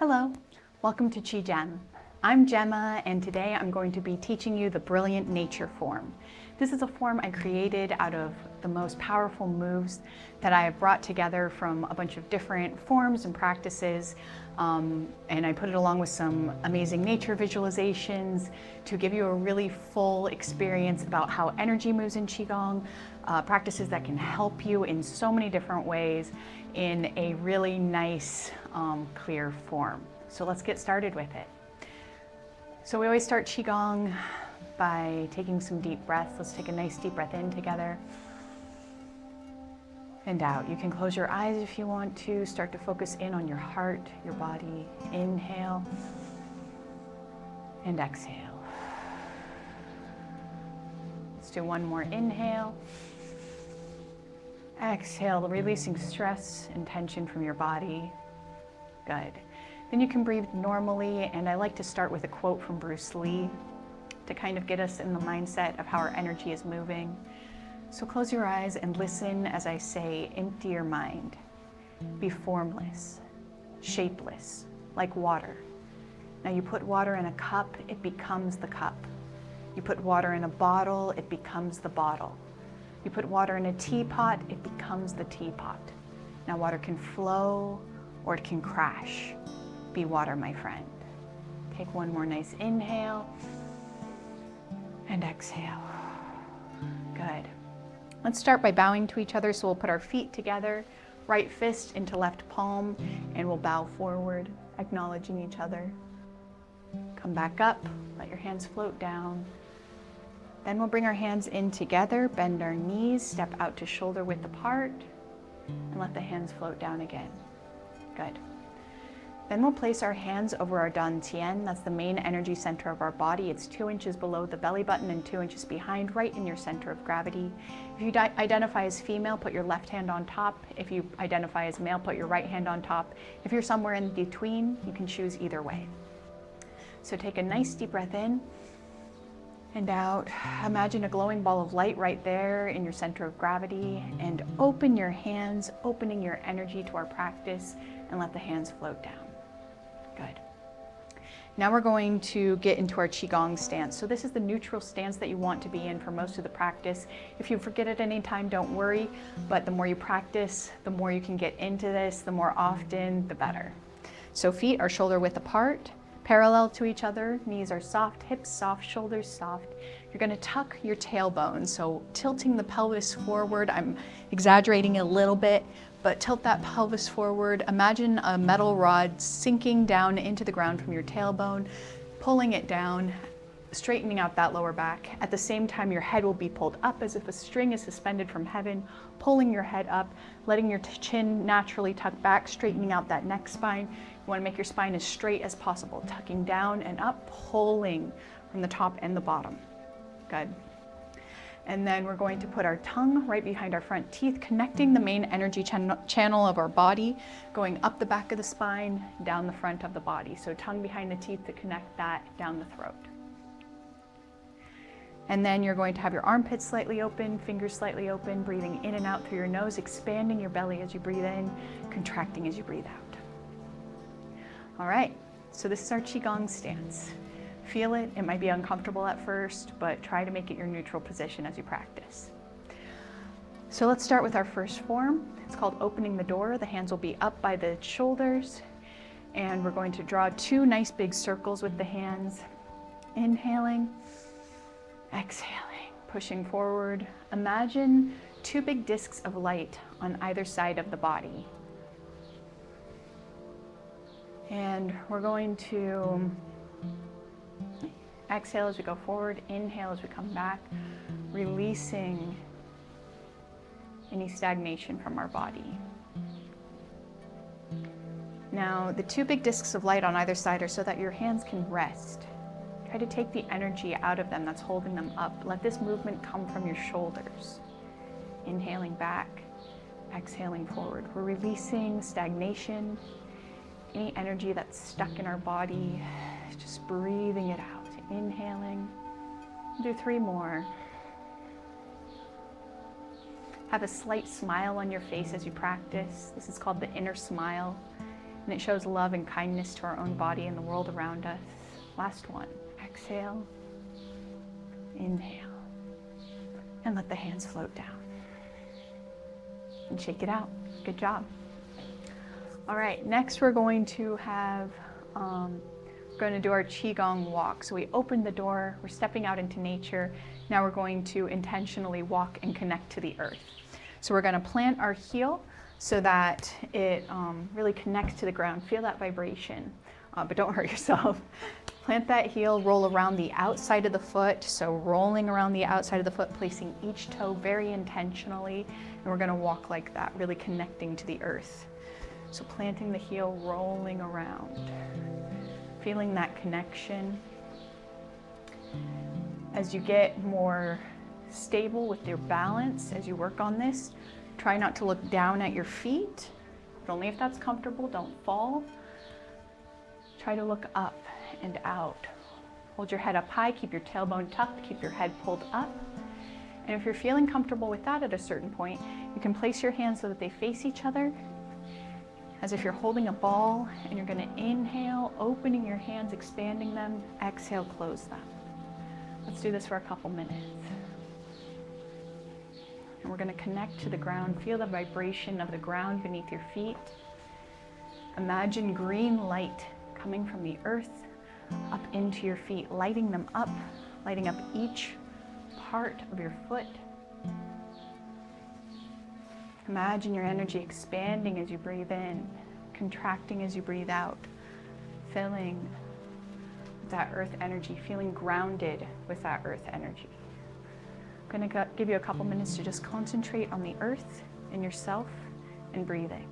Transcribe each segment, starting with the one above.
Hello, welcome to QiGem. I'm Gemma, and today I'm going to be teaching you the Brilliant Nature form. This is a form I created out of the most powerful moves that I have brought together from a bunch of different forms and practices, and I put it along with some amazing nature visualizations to give you a really full experience about how energy moves in Qigong, practices that can help you in so many different ways in a really nice, clear form. So let's get started with it. So we always start Qigong by taking some deep breaths. Let's take a nice deep breath in together and out. You can close your eyes if you want to. Start to focus in on your heart, your body. Inhale and exhale. Let's do one more inhale. Exhale, releasing stress and tension from your body. Good. Then you can breathe normally, and I like to start with a quote from Bruce Lee to kind of get us in the mindset of how our energy is moving. So close your eyes and listen as I say, empty your mind. Be formless, shapeless, like water. Now you put water in a cup, it becomes the cup. You put water in a bottle, it becomes the bottle. You put water in a teapot, it becomes the teapot. Now water can flow or it can crash. Be water, my friend. Take one more nice inhale and exhale. Good. Let's start by bowing to each other. So we'll put our feet together, right fist into left palm, and we'll bow forward, acknowledging each other. Come back up, let your hands float down. Then we'll bring our hands in together, bend our knees, step out to shoulder width apart, and let the hands float down again. Good. Then we'll place our hands over our dantian. That's the main energy center of our body. It's 2 inches below the belly button and 2 inches behind, right in your center of gravity. If you identify as female, put your left hand on top. If you identify as male, put your right hand on top. If you're somewhere in between, you can choose either way. So take a nice deep breath in and out. Imagine a glowing ball of light right there in your center of gravity, and open your hands, opening your energy to our practice, and let the hands float down. Good. Now we're going to get into our Qigong stance. So this is the neutral stance that you want to be in for most of the practice. If you forget at any time, don't worry, but the more you practice, the more you can get into this, the more often, the better. So feet are shoulder width apart, parallel to each other, knees are soft, hips soft, shoulders soft. You're gonna tuck your tailbone, so tilting the pelvis forward. I'm exaggerating a little bit, but tilt that pelvis forward. Imagine a metal rod sinking down into the ground from your tailbone, pulling it down, straightening out that lower back. At the same time, your head will be pulled up as if a string is suspended from heaven, pulling your head up, letting your chin naturally tuck back, straightening out that neck spine. You want to make your spine as straight as possible, tucking down and up, pulling from the top and the bottom. Good. And then we're going to put our tongue right behind our front teeth, connecting the main energy channel of our body, going up the back of the spine, down the front of the body. So tongue behind the teeth to connect that down the throat. And then you're going to have your armpits slightly open, fingers slightly open, breathing in and out through your nose, expanding your belly as you breathe in, contracting as you breathe out. All right, so this is our Qigong stance. Feel it. It might be uncomfortable at first, but try to make it your neutral position as you practice. So let's start with our first form. It's called opening the door. The hands will be up by the shoulders, and we're going to draw 2 nice big circles with the hands. Inhaling, exhaling, pushing forward. Imagine 2 big discs of light on either side of the body. And we're going to exhale as we go forward, inhale as we come back, releasing any stagnation from our body. Now, the 2 big discs of light on either side are so that your hands can rest. Try to take the energy out of them that's holding them up. Let this movement come from your shoulders. Inhaling back, exhaling forward. We're releasing stagnation, any energy that's stuck in our body, just breathing it out. Inhaling. Do 3 more. Have a slight smile on your face as you practice. This is called the inner smile. And it shows love and kindness to our own body and the world around us. Last one. Exhale. Inhale. And let the hands float down. And shake it out. Good job. All right, next we're going to have, we're going to do our Qigong walk. So we opened the door, we're stepping out into nature. Now we're going to intentionally walk and connect to the earth. So we're going to plant our heel so that it really connects to the ground. Feel that vibration, but don't hurt yourself. Plant that heel, roll around the outside of the foot. So rolling around the outside of the foot, placing each toe very intentionally. And we're going to walk like that, really connecting to the earth. So planting the heel, rolling around, feeling that connection. As you get more stable with your balance, as you work on this, try not to look down at your feet, but only if that's comfortable. Don't fall. Try to look up and out. Hold your head up high, keep your tailbone tucked, keep your head pulled up. And if you're feeling comfortable with that at a certain point, you can place your hands so that they face each other, as if you're holding a ball, and you're going to inhale, opening your hands, expanding them, exhale, close them. Let's do this for a couple minutes. And we're going to connect to the ground. Feel the vibration of the ground beneath your feet. Imagine green light coming from the earth up into your feet, lighting them up, lighting up each part of your foot. Imagine your energy expanding as you breathe in, contracting as you breathe out, filling with that earth energy, feeling grounded with that earth energy. I'm going to give you a couple minutes to just concentrate on the earth and yourself and breathing.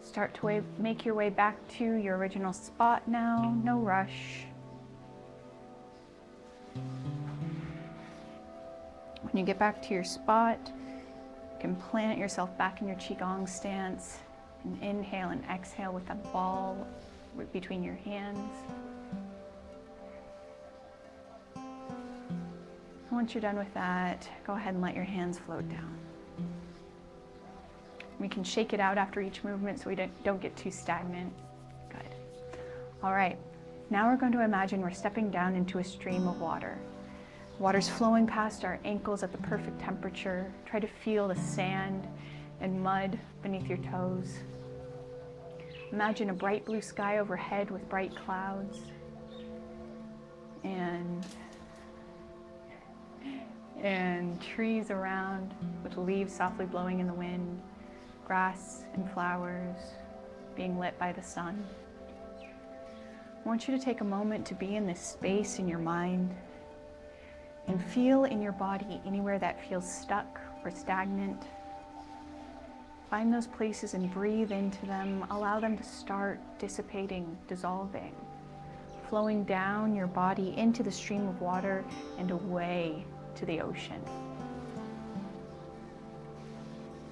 Start to make your way back to your original spot now, no rush. When you get back to your spot, you can plant yourself back in your Qigong stance and inhale and exhale with that ball between your hands. Once you're done with that, go ahead and let your hands float down. We can shake it out after each movement so we don't get too stagnant. Good. All right, now we're going to imagine we're stepping down into a stream of water. Water's flowing past our ankles at the perfect temperature. Try to feel the sand and mud beneath your toes. Imagine a bright blue sky overhead with bright clouds. And trees around with leaves softly blowing in the wind. Grass and flowers being lit by the sun. I want you to take a moment to be in this space in your mind and feel in your body anywhere that feels stuck or stagnant. Find those places and breathe into them. Allow them to start dissipating, dissolving, flowing down your body into the stream of water and away to the ocean.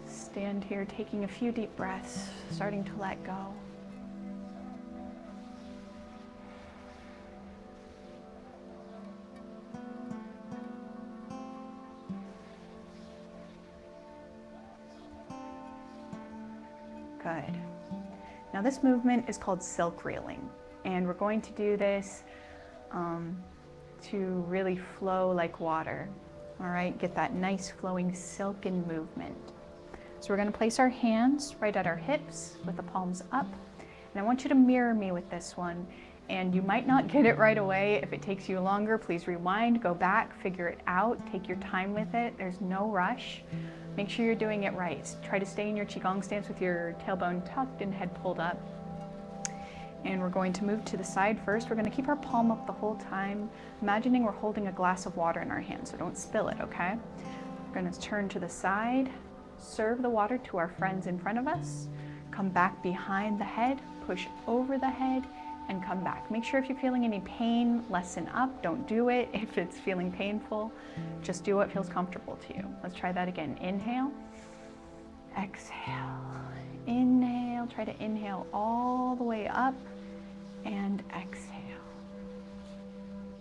Stand here taking a few deep breaths, starting to let go. Good. Now this movement is called silk reeling, and we're going to do this to really flow like water. All right, get that nice flowing silken movement. So we're going to place our hands right at our hips with the palms up. And I want you to mirror me with this one. And you might not get it right away. If it takes you longer, please rewind, go back, figure it out, take your time with it. There's no rush. Make sure you're doing it right. Try to stay in your Qigong stance with your tailbone tucked and head pulled up. And we're going to move to the side first. We're going to keep our palm up the whole time, imagining we're holding a glass of water in our hand, so don't spill it, okay? We're going to turn to the side, serve the water to our friends in front of us, come back behind the head, push over the head, and come back. Make sure if you're feeling any pain, lessen up. Don't do it if it's feeling painful. Just do what feels comfortable to you. Let's try that again. Inhale, exhale, inhale. Try to inhale all the way up and exhale.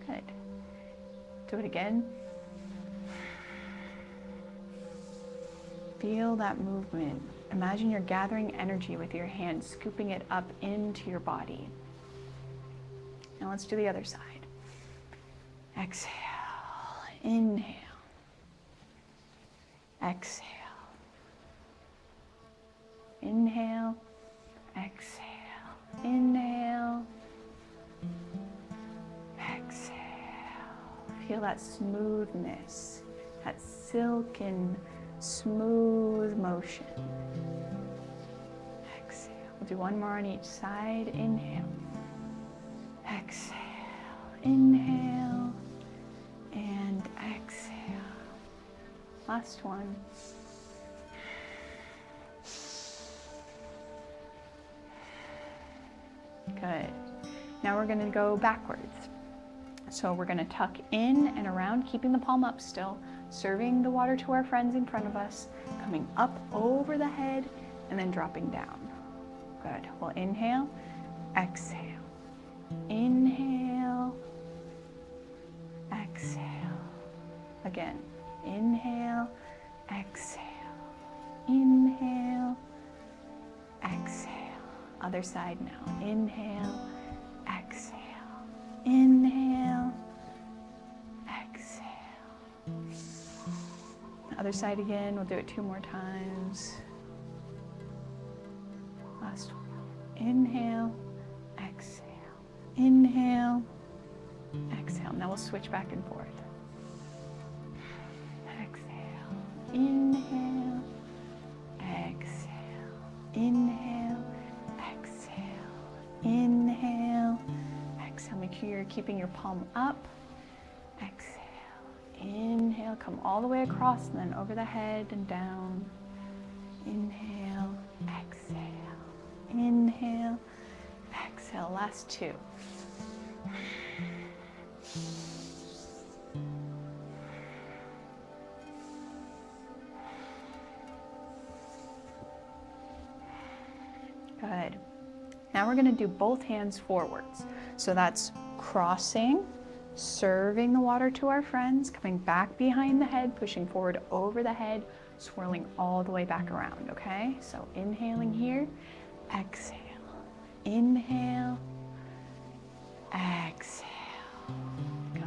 Good. Do it again. Feel that movement. Imagine you're gathering energy with your hands, scooping it up into your body. Now let's do the other side. Exhale, inhale, exhale, inhale, exhale, inhale, exhale. Feel that smoothness, that silken, smooth motion. Exhale. We'll do one more on each side. Inhale. Exhale, inhale, and exhale. Last one. Good. Now we're going to go backwards. So we're going to tuck in and around, keeping the palm up still, serving the water to our friends in front of us, coming up over the head, and then dropping down. Good. We'll inhale, exhale. Inhale, exhale. Again, inhale, exhale, inhale, exhale. Other side now. Inhale, exhale, inhale, exhale. Other side again. We'll do it 2 more times. Last one. Inhale, exhale. Inhale, exhale. Now we'll switch back and forth. Exhale, inhale, exhale, inhale, exhale, inhale, exhale. Make sure you're keeping your palm up. Exhale, inhale, come all the way across and then over the head and down. Inhale, exhale, inhale, exhale. Last 2. Good. Now we're going to do both hands forwards. So that's crossing, serving the water to our friends, coming back behind the head, pushing forward over the head, swirling all the way back around, okay? So inhaling here, exhale. Inhale, exhale. Good.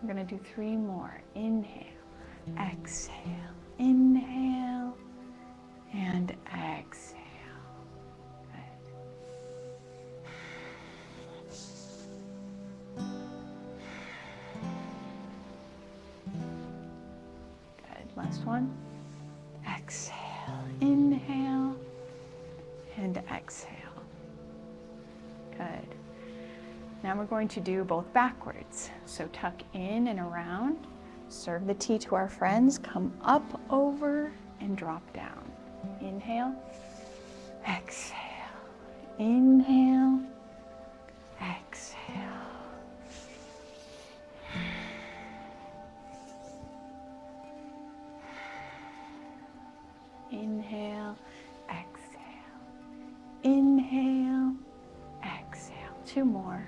We're going to do 3 more. Inhale, exhale, inhale, and exhale. Last one. Exhale, inhale, and exhale. Good. Now we're going to do both backwards. So tuck in and around, serve the tea to our friends, come up over and drop down. Inhale, exhale, inhale, exhale. Inhale, exhale, inhale, exhale. 2 more.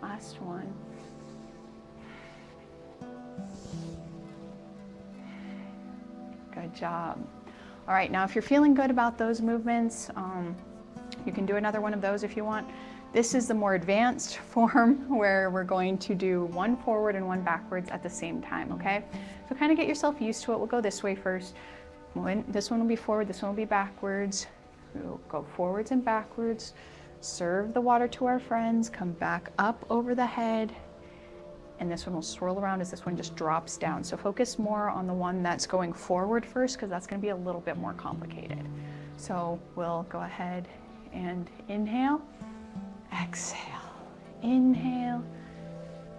Last one. Good job. All right, now if you're feeling good about those movements, you can do another one of those if you want. This is the more advanced form where we're going to do one forward and one backwards at the same time, okay? So kind of get yourself used to it. We'll go this way first. This one will be forward, this one will be backwards. We'll go forwards and backwards, serve the water to our friends, come back up over the head, and this one will swirl around as this one just drops down. So focus more on the one that's going forward first, because that's going to be a little bit more complicated. So we'll go ahead and inhale, exhale, inhale,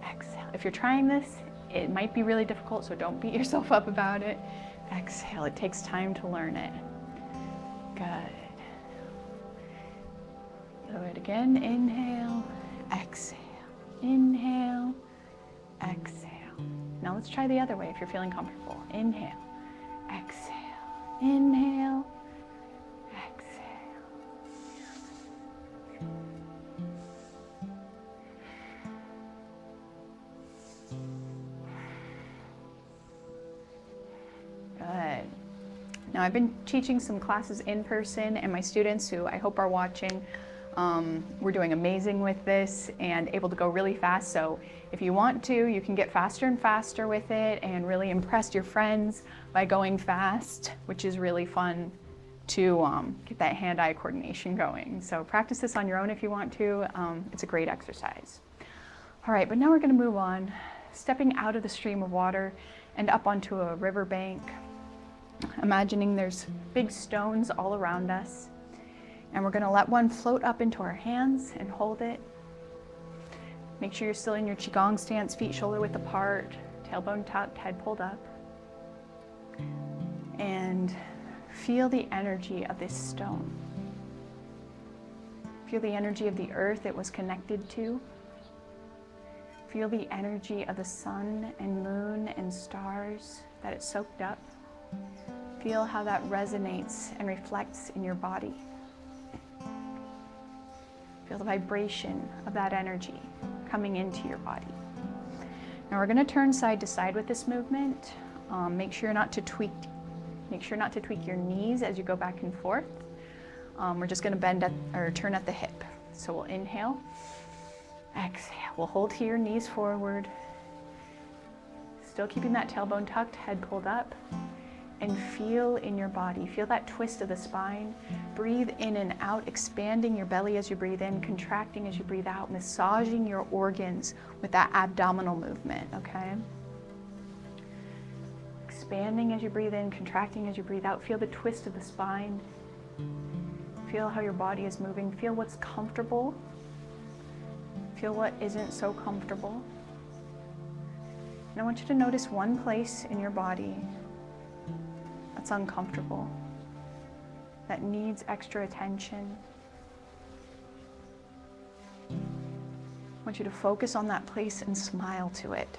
exhale. If you're trying this, it might be really difficult, so don't beat yourself up about it. Exhale, it takes time to learn it. Good. Do it again, inhale, exhale, inhale, exhale. Now let's try the other way if you're feeling comfortable. Inhale, exhale, inhale, exhale. Good. Now I've been teaching some classes in person, and my students, who I hope are watching, we're doing amazing with this and able to go really fast. So if you want to, you can get faster and faster with it and really impress your friends by going fast, which is really fun to get that hand-eye coordination going. So practice this on your own if you want to. It's a great exercise. All right, but now we're going to move on, stepping out of the stream of water and up onto a riverbank, imagining there's big stones all around us. And we're going to let one float up into our hands and hold it. Make sure you're still in your Qigong stance, feet shoulder width apart, tailbone tucked, head pulled up. And feel the energy of this stone. Feel the energy of the earth it was connected to. Feel the energy of the sun and moon and stars that it soaked up. Feel how that resonates and reflects in your body. Feel the vibration of that energy coming into your body. Now we're going to turn side to side with this movement. Make sure not to tweak your knees as you go back and forth. We're just going to turn at the hip. So we'll inhale, exhale. We'll hold here, knees forward. Still keeping that tailbone tucked, head pulled up. And feel in your body, feel that twist of the spine. Breathe in and out, expanding your belly as you breathe in, contracting as you breathe out, massaging your organs with that abdominal movement, okay? Expanding as you breathe in, contracting as you breathe out. Feel the twist of the spine. Feel how your body is moving. Feel what's comfortable. Feel what isn't so comfortable. And I want you to notice one place in your body that's uncomfortable, that needs extra attention. I want you to focus on that place and smile to it,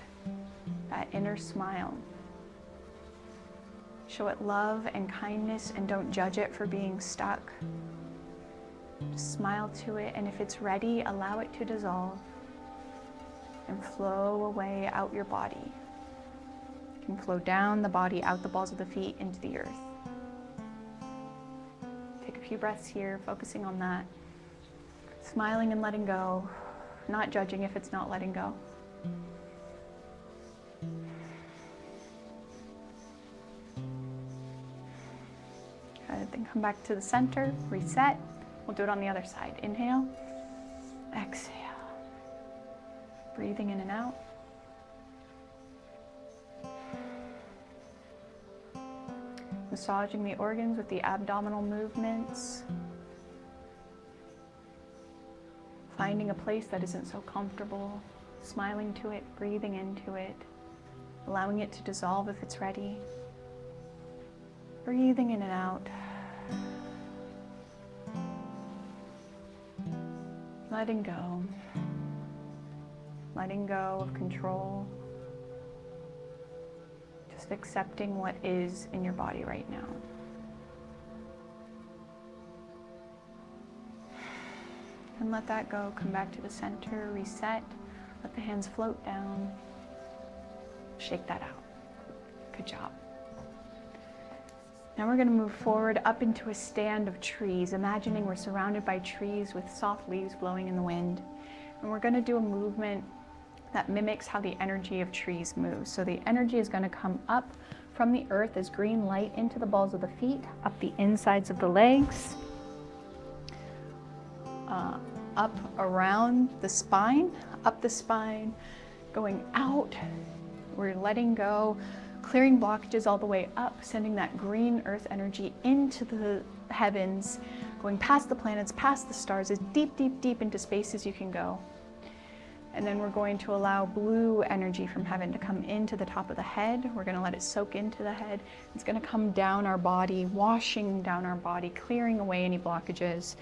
that inner smile. Show it love and kindness and don't judge it for being stuck. Just smile to it, and if it's ready, allow it to dissolve and flow away out your body. Can flow down the body, out the balls of the feet, into the earth. Take a few breaths here, focusing on that. Smiling and letting go, not judging if it's not letting go. Good, then come back to the center, reset. We'll do it on the other side. Inhale, exhale. Breathing in and out. Massaging the organs with the abdominal movements. Finding a place that isn't so comfortable. Smiling to it, breathing into it. Allowing it to dissolve if it's ready. Breathing in and out. Letting go. Letting go of control. Just accepting what is in your body right now. And let that go. Come back to the center, reset. Let the hands float down. Shake that out. Good job. Now we're going to move forward up into a stand of trees, imagining we're surrounded by trees with soft leaves blowing in the wind. And we're going to do a movement that mimics how the energy of trees moves. So the energy is going to come up from the earth as green light into the balls of the feet, up the insides of the legs, up around the spine, up the spine, going out. We're letting go, clearing blockages all the way up, sending that green earth energy into the heavens, going past the planets, past the stars, as deep, deep, deep into space as you can go. And then we're going to allow blue energy from heaven to come into the top of the head. We're going to let it soak into the head. It's going to come down our body, washing down our body, clearing away any blockages.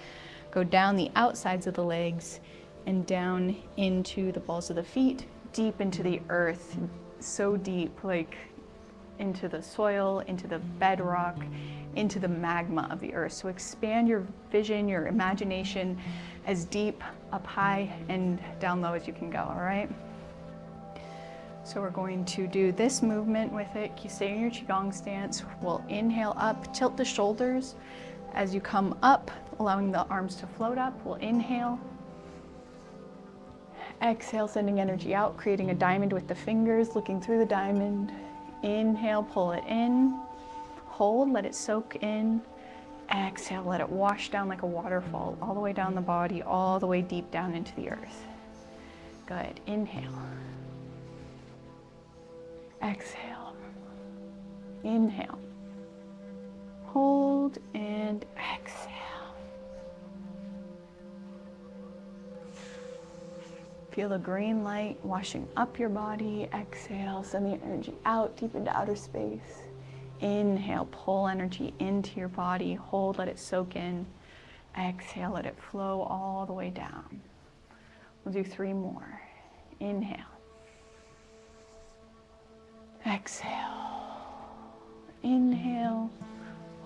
Go down the outsides of the legs and down into the balls of the feet, deep into the earth, so deep, like into the soil, into the bedrock, into the magma of the earth. So expand your vision, your imagination, as deep up high and down low as you can go, all right? So we're going to do this movement with it. You stay in your Qigong stance. We'll inhale up, tilt the shoulders. As you come up, allowing the arms to float up, we'll inhale. Exhale, sending energy out, creating a diamond with the fingers, looking through the diamond. Inhale, pull it in. Hold, let it soak in. Exhale, let it wash down like a waterfall, all the way down the body, all the way deep down into the earth. Good. Inhale. Exhale. Inhale. Hold and exhale. Feel the green light washing up your body. Exhale, send the energy out deep into outer space. Inhale, pull energy into your body. Hold, let it soak in. Exhale, let it flow all the way down. We'll do 3 more. Inhale. Exhale. Inhale.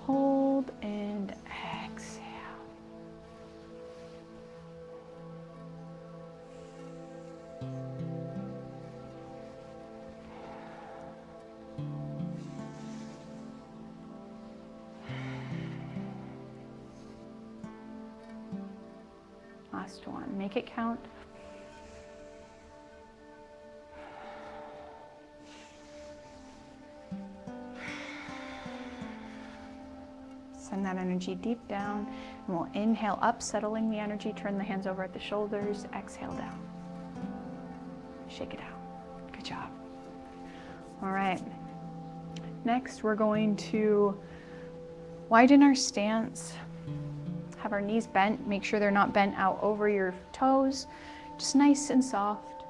Hold and exhale. Last one. Make it count. Send that energy deep down, and we'll inhale up, settling the energy. Turn the hands over at the shoulders. Exhale down. Shake it out. Good job. All right. Next, we're going to widen our stance. Have our knees bent. Make sure they're not bent out over your toes. Just nice and soft.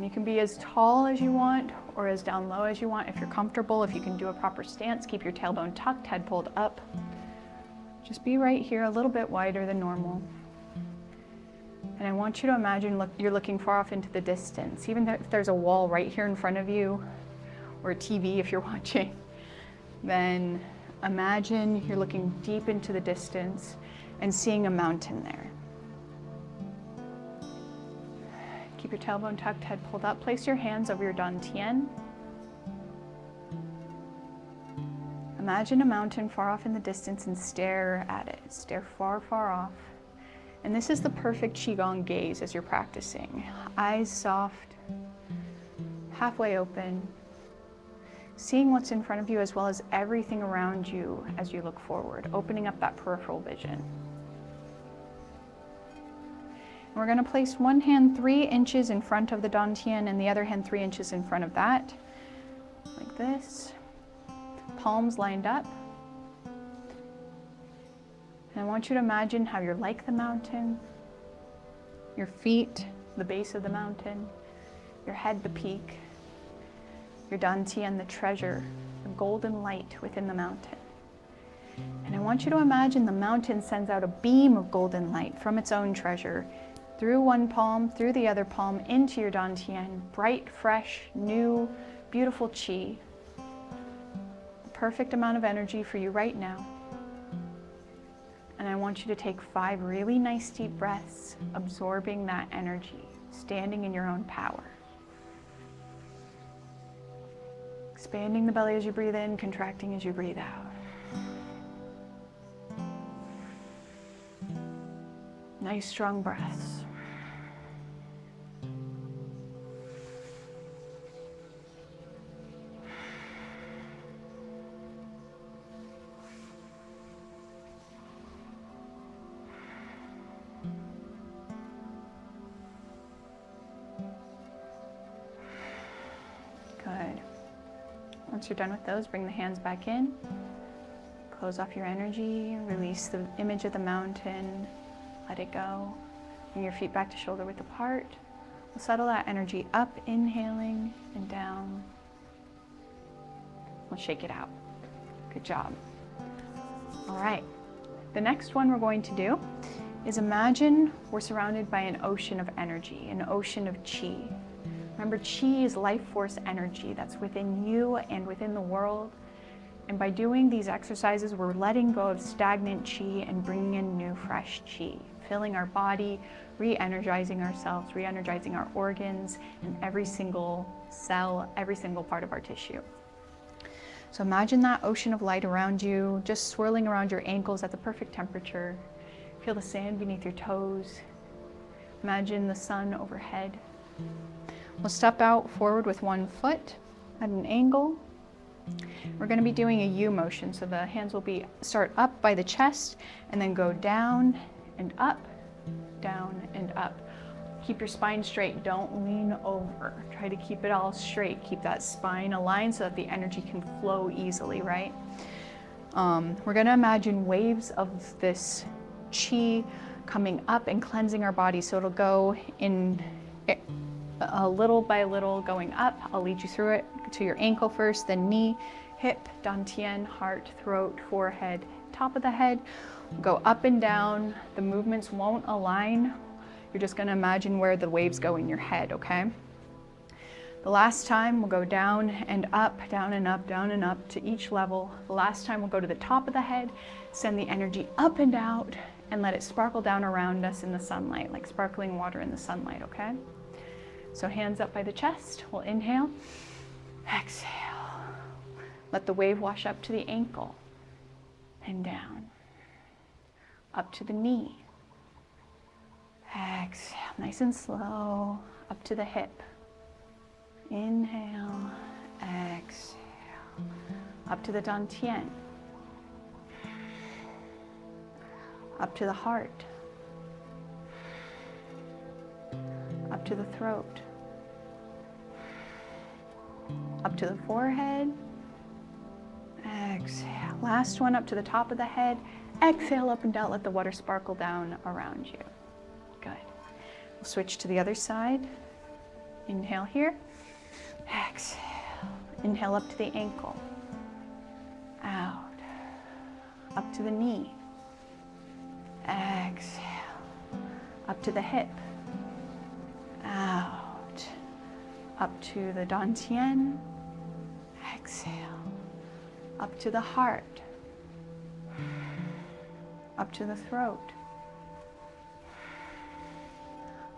You can be as tall as you want or as down low as you want if you're comfortable. If you can do a proper stance, keep your tailbone tucked, head pulled up. Just be right here, a little bit wider than normal. And I want you to imagine you're looking far off into the distance. Even if there's a wall right here in front of you, or a TV if you're watching, then imagine you're looking deep into the distance and seeing a mountain there. Keep your tailbone tucked, head pulled up. Place your hands over your dantian. Imagine a mountain far off in the distance and stare at it. Stare far, far off. And this is the perfect Qigong gaze as you're practicing. Eyes soft, halfway open, seeing what's in front of you as well as everything around you as you look forward, opening up that peripheral vision. And we're going to place one hand 3 inches in front of the dantian and the other hand 3 inches in front of that, like this. Palms lined up. And I want you to imagine how you're like the mountain, your feet, the base of the mountain, your head, the peak, your dantian, the treasure, the golden light within the mountain. And I want you to imagine the mountain sends out a beam of golden light from its own treasure through one palm, through the other palm, into your dantian, bright, fresh, new, beautiful qi. The perfect amount of energy for you right now. And I want you to take 5 really nice deep breaths, absorbing that energy, standing in your own power. Expanding the belly as you breathe in, contracting as you breathe out. Nice strong breaths. Good. Once you're done with those, bring the hands back in. Close off your energy, release the image of the mountain, let it go. Bring your feet back to shoulder width apart. We'll settle that energy up, inhaling and down. We'll shake it out. Good job. All right, the next one we're going to do is imagine we're surrounded by an ocean of energy, an ocean of qi. Remember, qi is life force energy that's within you and within the world. And by doing these exercises, we're letting go of stagnant qi and bringing in new, fresh qi, filling our body, re-energizing ourselves, re-energizing our organs, and every single cell, every single part of our tissue. So imagine that ocean of light around you, just swirling around your ankles at the perfect temperature. Feel the sand beneath your toes. Imagine the sun overhead. We'll step out forward with one foot at an angle. We're going to be doing a U motion, so the hands will start up by the chest and then go down and up, down and up. Keep your spine straight, don't lean over. Try to keep it all straight. Keep that spine aligned so that the energy can flow easily, right? We're going to imagine waves of this qi coming up and cleansing our body, so it'll go in a little by little going up. I'll lead you through it to your ankle first, then knee, hip, dantian, heart, throat, forehead, top of the head. Go up and down. The movements won't align. You're just going to imagine where the waves go in your head, okay? The last time we'll go down and up, down and up, down and up to each level. The last time we'll go to the top of the head, send the energy up and out, and let it sparkle down around us in the sunlight, like sparkling water in the sunlight, okay? So hands up by the chest, we'll inhale, exhale. Let the wave wash up to the ankle and down, up to the knee. Exhale, nice and slow, up to the hip. Inhale, exhale, up to the dantian, up to the heart, up to the throat, up to the forehead, exhale. Last one, up to the top of the head. Exhale, up and down, let the water sparkle down around you. Good. We'll switch to the other side. Inhale here, exhale. Inhale up to the ankle, out, up to the knee, exhale, up to the hip, out, up to the dantian, exhale, up to the heart, up to the throat,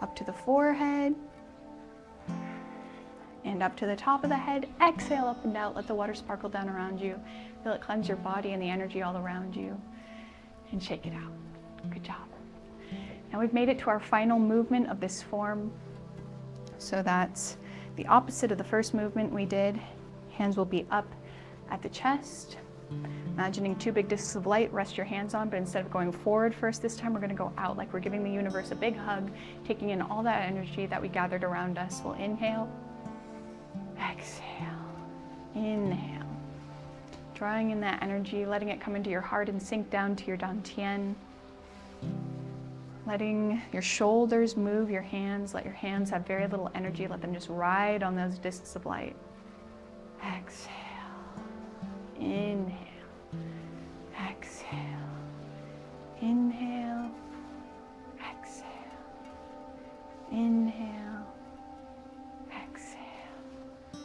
up to the forehead, and up to the top of the head. Exhale up and down, let the water sparkle down around you. Feel it cleanse your body and the energy all around you, and shake it out. Good job. Now we've made it to our final movement of this form. So that's the opposite of the first movement we did. Hands will be up at the chest. Imagining two big discs of light, rest your hands on, but instead of going forward first this time, we're going to go out like we're giving the universe a big hug, taking in all that energy that we gathered around us. We'll inhale, exhale, inhale. Drawing in that energy, letting it come into your heart and sink down to your dantian. Letting your shoulders move your hands. Let your hands have very little energy. Let them just ride on those discs of light. Exhale. Inhale. Exhale. Inhale. Exhale. Inhale. Exhale.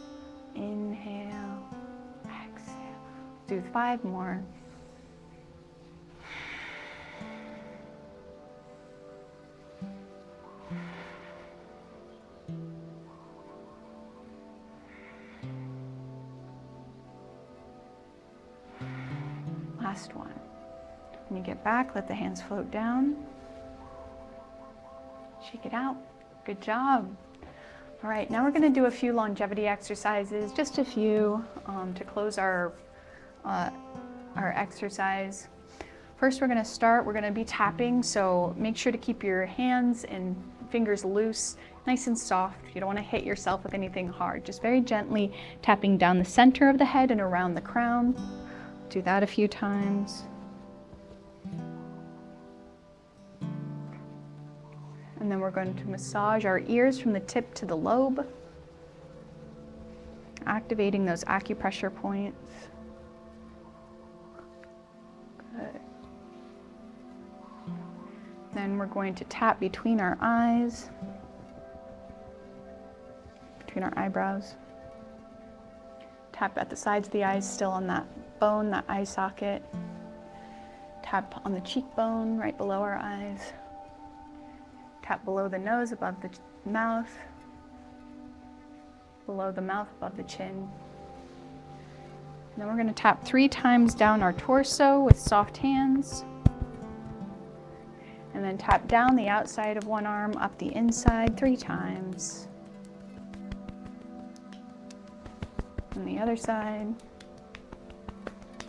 Inhale. Exhale. Do 5 more. Last one. When you get back, let the hands float down. Shake it out. Good job. All right, now we're going to do a few longevity exercises, just a few to close our exercise. First, we're going to be tapping, so make sure to keep your hands and fingers loose, nice and soft. You don't want to hit yourself with anything hard. Just very gently tapping down the center of the head and around the crown. Do that a few times. And then we're going to massage our ears from the tip to the lobe, activating those acupressure points. Good. Then we're going to tap between our eyes, between our eyebrows. Tap at the sides of the eyes, still on that bone, that eye socket. Tap on the cheekbone right below our eyes. Tap below the nose, above the mouth. Below the mouth, above the chin. And then we're going to tap 3 times down our torso with soft hands. And then tap down the outside of one arm, up the inside 3 times. And the other side,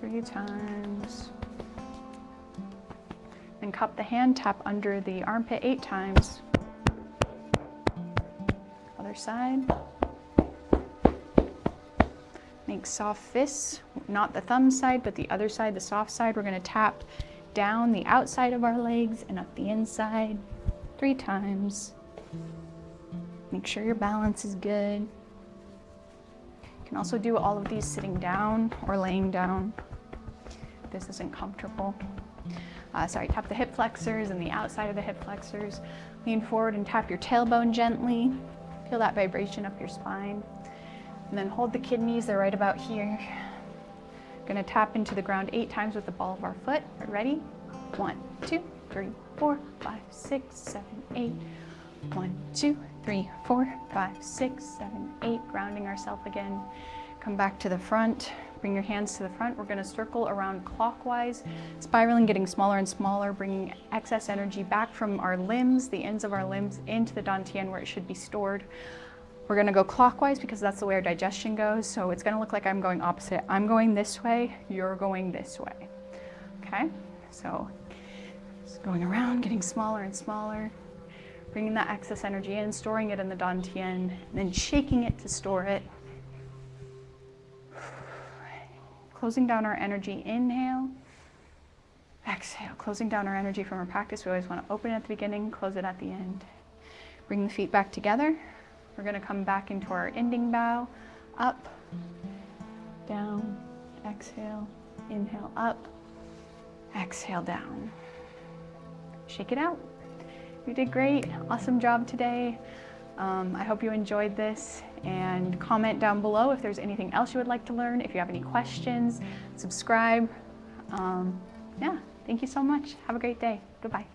3 times. And cup the hand, tap under the armpit 8 times. Other side. Make soft fists, not the thumb side, but the other side, the soft side. We're going to tap down the outside of our legs and up the inside 3 times. Make sure your balance is good. You can also do all of these sitting down or laying down if this isn't comfortable. Tap the hip flexors and the outside of the hip flexors. Lean forward and tap your tailbone gently. Feel that vibration up your spine. And then hold the kidneys, they're right about here. Gonna tap into the ground 8 times with the ball of our foot. Ready? 1, 2, 3, 4, 5, 6, 7, 8. 1, 2, 3, 4, 5, 6, 7, 8. Grounding ourselves again. Come back to the front. Bring your hands to the front. We're going to circle around clockwise, spiraling, getting smaller and smaller, bringing excess energy back from our limbs, the ends of our limbs, into the dantian where it should be stored. We're going to go clockwise because that's the way our digestion goes. So it's going to look like I'm going opposite. I'm going this way, you're going this way. Okay? So just going around, getting smaller and smaller, bringing that excess energy in, storing it in the dantian, and then shaking it to store it. Closing down our energy, inhale, exhale. Closing down our energy from our practice. We always want to open it at the beginning, close it at the end. Bring the feet back together. We're going to come back into our ending bow. Up, down, exhale, inhale, up, exhale, down. Shake it out. You did great. Awesome job today. I hope you enjoyed this, and comment down below if there's anything else you would like to learn. If you have any questions, subscribe. Yeah, thank you so much. Have a great day. Goodbye.